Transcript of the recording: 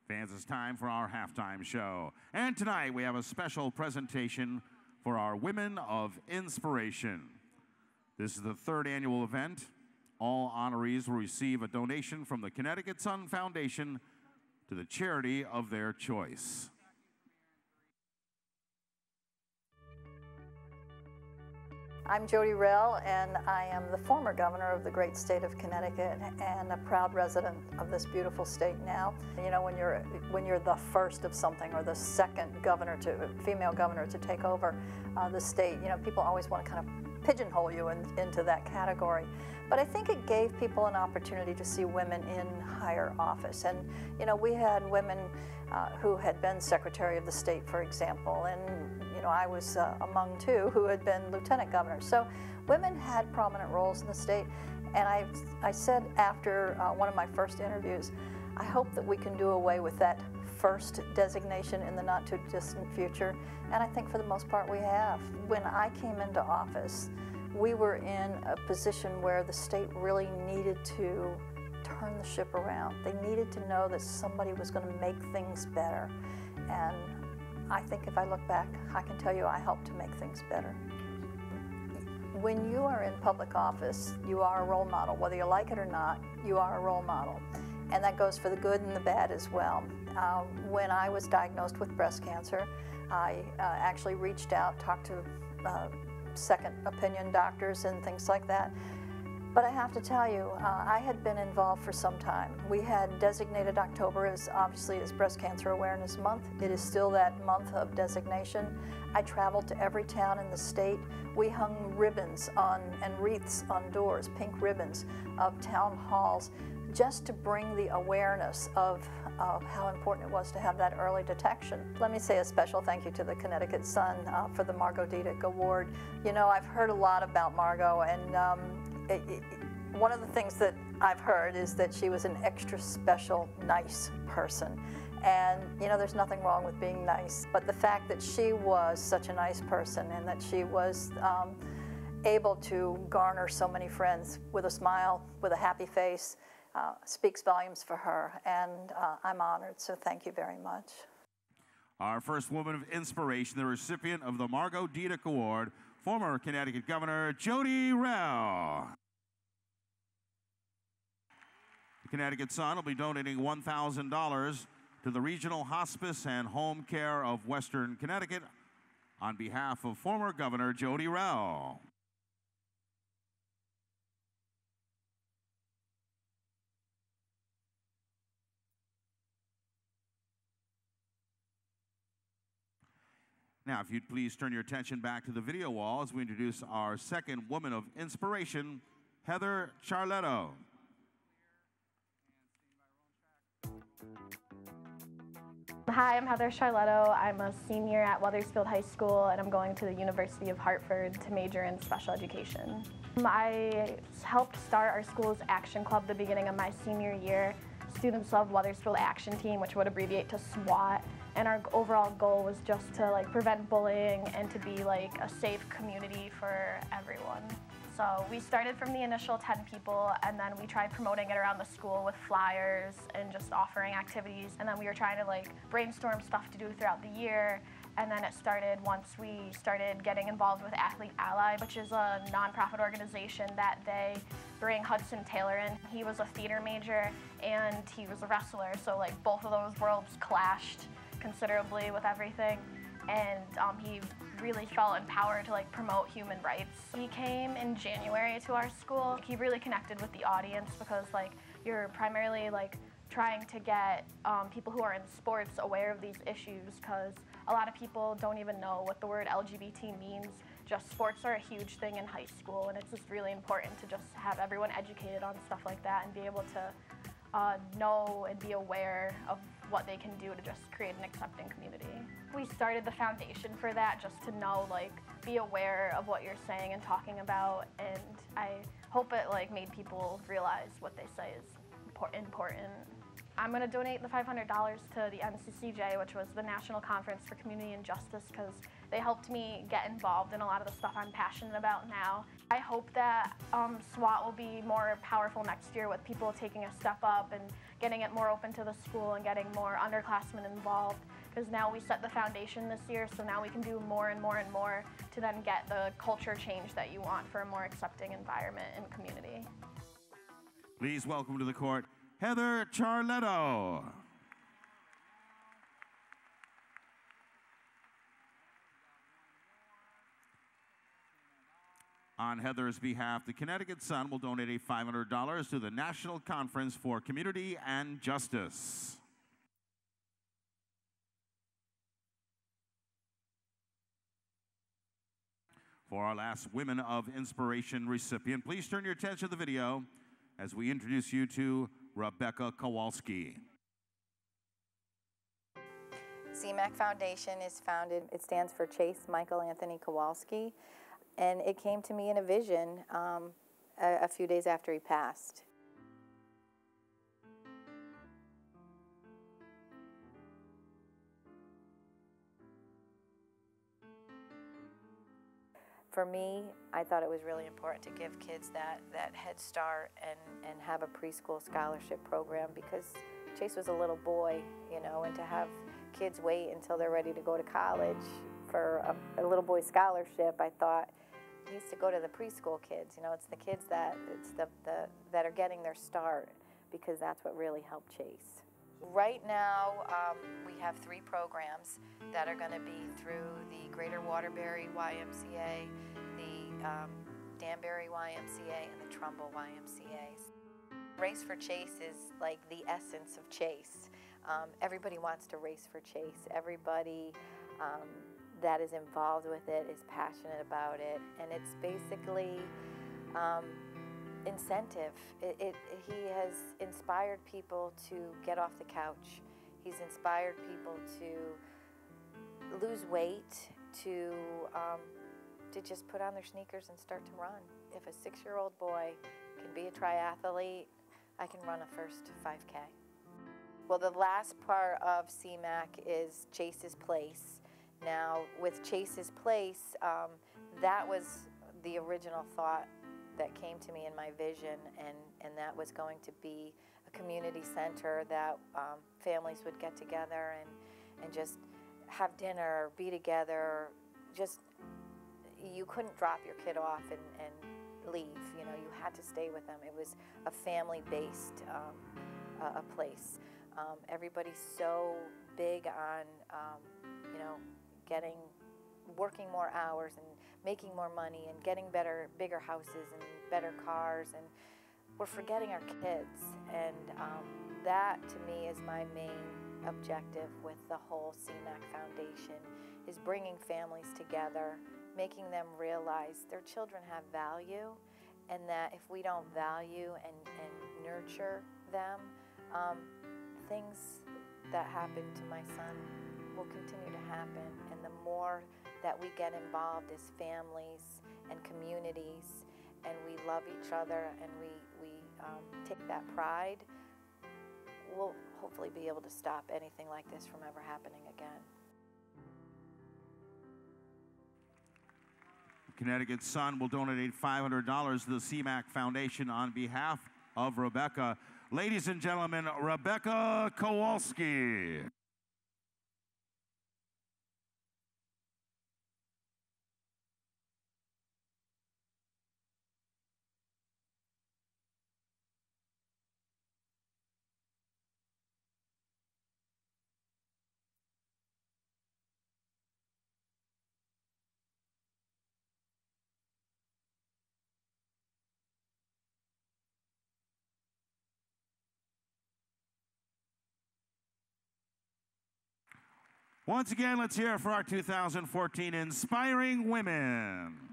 Fans, it's time for our halftime show. And tonight we have a special presentation for our Women of Inspiration. This is the third annual event. All honorees will receive a donation from the Connecticut Sun Foundation to the charity of their choice. I'm Jodi Rell, and I am the former governor of the great state of Connecticut and a proud resident of this beautiful state now. You know, when you're the first of something or the second female governor to take over the state, you know, people always want to kind of pigeonhole you into that category. But I think it gave people an opportunity to see women in higher office. And, you know, we had women who had been Secretary of the State, for example, and, you know, I was among two who had been lieutenant governor. So women had prominent roles in the state. And I said after one of my first interviews, I hope that we can do away with that first designation in the not too distant future. And I think for the most part we have. When I came into office, we were in a position where the state really needed to turn the ship around. They needed to know that somebody was going to make things better. And I think if I look back, I can tell you I helped to make things better. When you are in public office, you are a role model. Whether you like it or not, you are a role model. And that goes for the good and the bad as well. When I was diagnosed with breast cancer, I actually reached out, talked to second opinion doctors and things like that. But I have to tell you, I had been involved for some time. We had designated October as Breast Cancer Awareness Month. It is still that month of designation. I traveled to every town in the state. We hung ribbons and wreaths on doors, pink ribbons of town halls, just to bring the awareness of how important it was to have that early detection. Let me say a special thank you to the Connecticut Sun for the Margot Diedick Award. You know, I've heard a lot about Margot, and one of the things that I've heard is that she was an extra special, nice person. And, you know, there's nothing wrong with being nice, but the fact that she was such a nice person and that she was able to garner so many friends with a smile, with a happy face, speaks volumes for her, and I'm honored, so thank you very much. Our first woman of inspiration, the recipient of the Margot Diedick Award, former Connecticut Governor Jodi Rell. The Connecticut Sun will be donating $1,000 to the Regional Hospice and Home Care of Western Connecticut on behalf of former Governor Jodi Rell. Now, if you'd please turn your attention back to the video wall as we introduce our second woman of inspiration, Heather Ciarletto. Hi, I'm Heather Ciarletto. I'm a senior at Wethersfield High School, and I'm going to the University of Hartford to major in special education. I helped start our school's Action Club the beginning of my senior year. Students love Wethersfield Action Team, which would abbreviate to SWAT. And our overall goal was just to prevent bullying and to be a safe community for everyone. So we started from the initial 10 people, and then we tried promoting it around the school with flyers and just offering activities. And then we were trying to brainstorm stuff to do throughout the year. And then it started once we started getting involved with Athlete Ally, which is a nonprofit organization that they bring Hudson Taylor in. He was a theater major and he was a wrestler, so both of those worlds clashed considerably with everything, and he really felt empowered to promote human rights. He came in January to our school. He really connected with the audience because you're primarily trying to get people who are in sports aware of these issues, because a lot of people don't even know what the word LGBT means. Just sports are a huge thing in high school, and it's just really important to just have everyone educated on stuff like that and be able to know and be aware of what they can do to just create an accepting community. We started the foundation for that, just to know, be aware of what you're saying and talking about, and I hope it made people realize what they say is important. I'm going to donate the $500 to the NCCJ, which was the National Conference for Community and Justice, because they helped me get involved in a lot of the stuff I'm passionate about now. I hope that SWAT will be more powerful next year with people taking a step up and getting it more open to the school and getting more underclassmen involved, because now we set the foundation this year, so now we can do more and more and more to then get the culture change that you want for a more accepting environment and community. Please welcome to the court, Heather Ciarletto. On Heather's behalf, the Connecticut Sun will donate $500 to the National Conference for Community and Justice. For our last Women of Inspiration recipient, please turn your attention to the video as we introduce you to Rebecca Kowalski. CMAC Foundation is founded, it stands for Chase Michael Anthony Kowalski, and it came to me in a vision a few days after he passed. For me, I thought it was really important to give kids that head start and have a preschool scholarship program, because Chase was a little boy, you know, and to have kids wait until they're ready to go to college for a little boy scholarship, I thought he needs to go to the preschool kids. You know, it's the kids that are getting their start, because that's what really helped Chase. Right now, we have 3 programs that are going to be through the Greater Waterbury YMCA, the Danbury YMCA, and the Trumbull YMCA. Race for Chase is like the essence of Chase. Everybody wants to race for Chase. Everybody that is involved with it is passionate about it, and it's basically incentive. He has inspired people to get off the couch. He's inspired people to lose weight, to just put on their sneakers and start to run. If a 6-year-old boy can be a triathlete, I can run a first 5K. Well, the last part of CMAC is Chase's Place. Now, with Chase's Place, that was the original thought that came to me in my vision, and that was going to be a community center that families would get together and just have dinner, be together. Just, you couldn't drop your kid off and leave. You know, you had to stay with them. It was a family-based a place. Everybody's so big on, you know, working more hours and making more money and getting bigger houses and better cars, and we're forgetting our kids. And that, to me, is my main objective with the whole CMAC Foundation, is bringing families together, making them realize their children have value, and that if we don't value and nurture them, things that happened to my son will continue to happen. And the more that we get involved as families and communities, and we love each other, and we take that pride, we'll hopefully be able to stop anything like this from ever happening again. Connecticut Sun will donate $500 to the CMAC Foundation on behalf of Rebecca. Ladies and gentlemen, Rebecca Kowalski. Once again, let's hear it for our 2014 Inspiring Women.